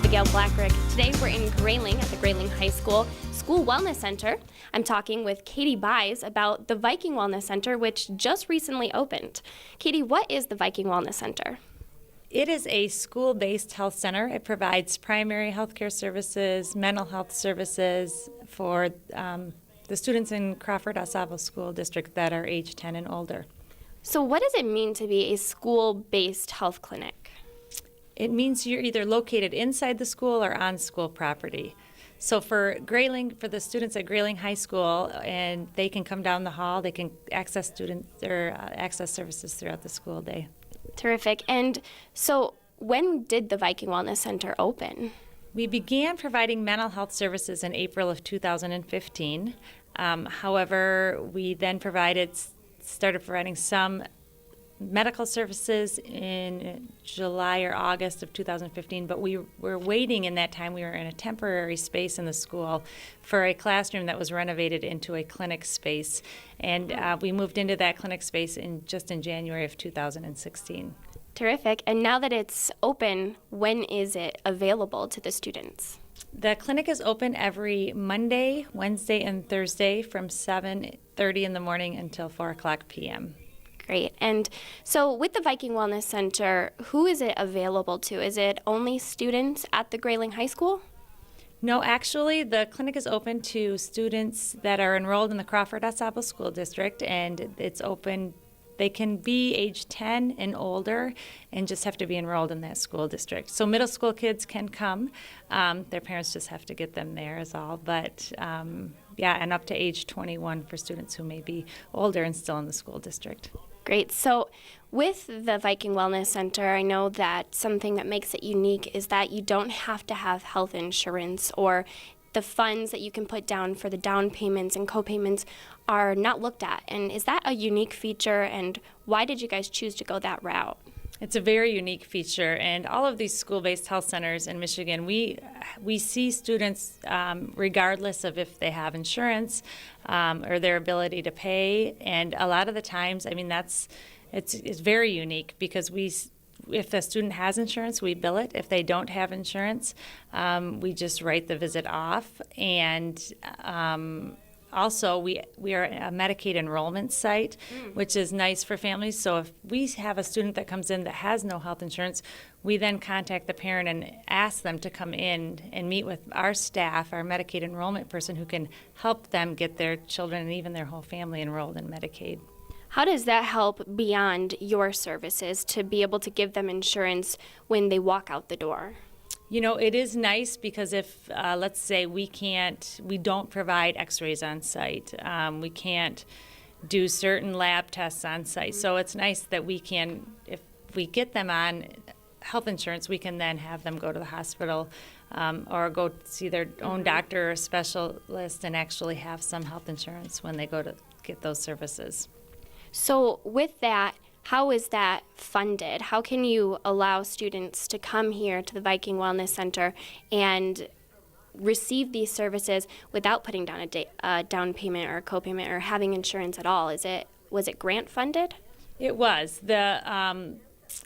Abigail Blackrick. Today we're in Grayling at the Grayling High School School Wellness Center. I'm talking with Katie Buys about the Viking Wellness Center, which just recently opened. Katie, what is the Viking Wellness Center? It is a school-based health center. It provides primary health care services, mental health services for the students in Crawford-Osavo School District that are age 10 and older. So what does it mean to be a school-based health clinic? It means you're either located inside the school or on school property. So for Grayling, for the students at Grayling High School, and they can come down the hall, they can access access services throughout the school day. Terrific. And so when did the Viking Wellness Center open? We began providing mental health services in April of 2015. However, we then started providing some medical services in July or August of 2015, but we were waiting in that time. We were in a temporary space in the school for a classroom that was renovated into a clinic space, and we moved into that clinic space in January of 2016. Terrific. And now that it's open, when is it available to the students? The clinic is open every Monday, Wednesday, and Thursday from 7:30 in the morning until 4 o'clock p.m. Great. And so with the Viking Wellness Center, who is it available to? Is it only students at the Grayling High School? No, actually, the clinic is open to students that are enrolled in the Crawford-Osavo School District, and it's open. They can be age 10 and older and just have to be enrolled in that school district. So middle school kids can come. Their parents just have to get them there is all. But and up to age 21 for students who may be older and still in the school district. Great. So with the Viking Wellness Center, I know that something that makes it unique is that you don't have to have health insurance, or the funds that you can put down for the down payments and co-payments are not looked at. And is that a unique feature, and why did you guys choose to go that route? It's a very unique feature, and all of these school-based health centers in Michigan, we see students regardless of if they have insurance or their ability to pay, and a lot of the times, I mean, it's very unique because if a student has insurance, we bill it. If they don't have insurance, we just write the visit off. And also, we are a Medicaid enrollment site, which is nice for families. So if we have a student that comes in that has no health insurance, we then contact the parent and ask them to come in and meet with our staff, our Medicaid enrollment person, who can help them get their children and even their whole family enrolled in Medicaid. How does that help beyond your services to be able to give them insurance when they walk out the door? You know, it is nice because if, let's say, we don't provide x-rays on site, we can't do certain lab tests on site. So it's nice that we can, if we get them on health insurance, we can then have them go to the hospital or go see their own doctor or specialist and actually have some health insurance when they go to get those services. So with that, how is that funded? How can you allow students to come here to the Viking Wellness Center and receive these services without putting down a down payment or a co-payment or having insurance at all? Was it grant funded? It was. The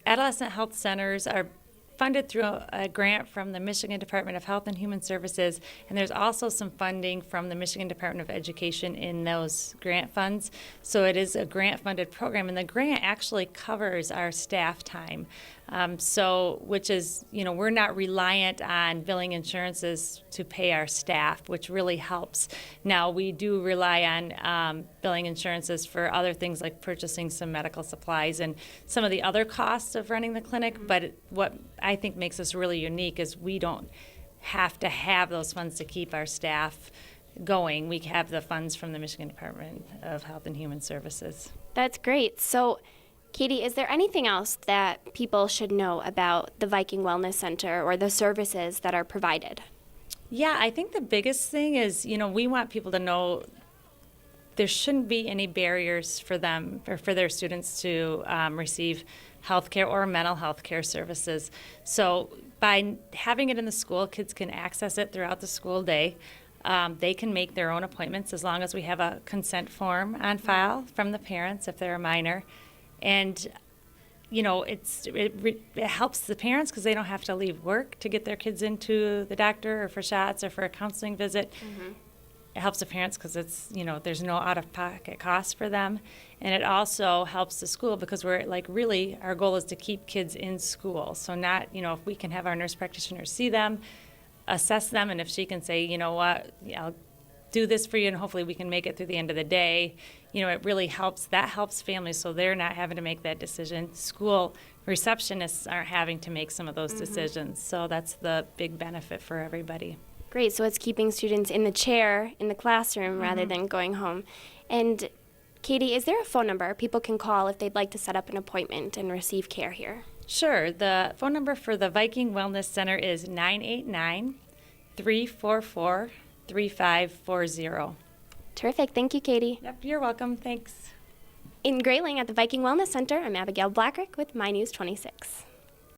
adolescent health centers are funded through a grant from the Michigan Department of Health and Human Services, and there's also some funding from the Michigan Department of Education in those grant funds. So it is a grant-funded program, and the grant actually covers our staff time. Which is, we're not reliant on billing insurances to pay our staff, which really helps. Now, we do rely on billing insurances for other things like purchasing some medical supplies and some of the other costs of running the clinic, but what I think makes us really unique is we don't have to have those funds to keep our staff going. We have the funds from the Michigan Department of Health and Human Services. That's great. So, Katie, is there anything else that people should know about the Viking Wellness Center or the services that are provided? Yeah, I think the biggest thing is, we want people to know there shouldn't be any barriers for them or for their students to receive health care or mental health care services. So by having it in the school, kids can access it throughout the school day. They can make their own appointments as long as we have a consent form on file from the parents if they're a minor. And it helps the parents because they don't have to leave work to get their kids into the doctor or for shots or for a counseling visit. It helps the parents because it's, there's no out-of-pocket cost for them. And it also helps the school because really our goal is to keep kids in school. So not, if we can have our nurse practitioners see them, assess them, and if she can say, you know what, I'll do this for you and hopefully we can make it through the end of the day, it really helps. That helps families so they're not having to make that decision. School receptionists aren't having to make some of those decisions. So that's the big benefit for everybody. Great, so it's keeping students in the chair in the classroom rather than going home. And Katie, is there a phone number people can call if they'd like to set up an appointment and receive care here? Sure. The phone number for the Viking Wellness Center is 989-344-3540. Terrific. Thank you, Katie. Yep, you're welcome. Thanks. In Grayling at the Viking Wellness Center, I'm Abigail Blackrick with My News 26.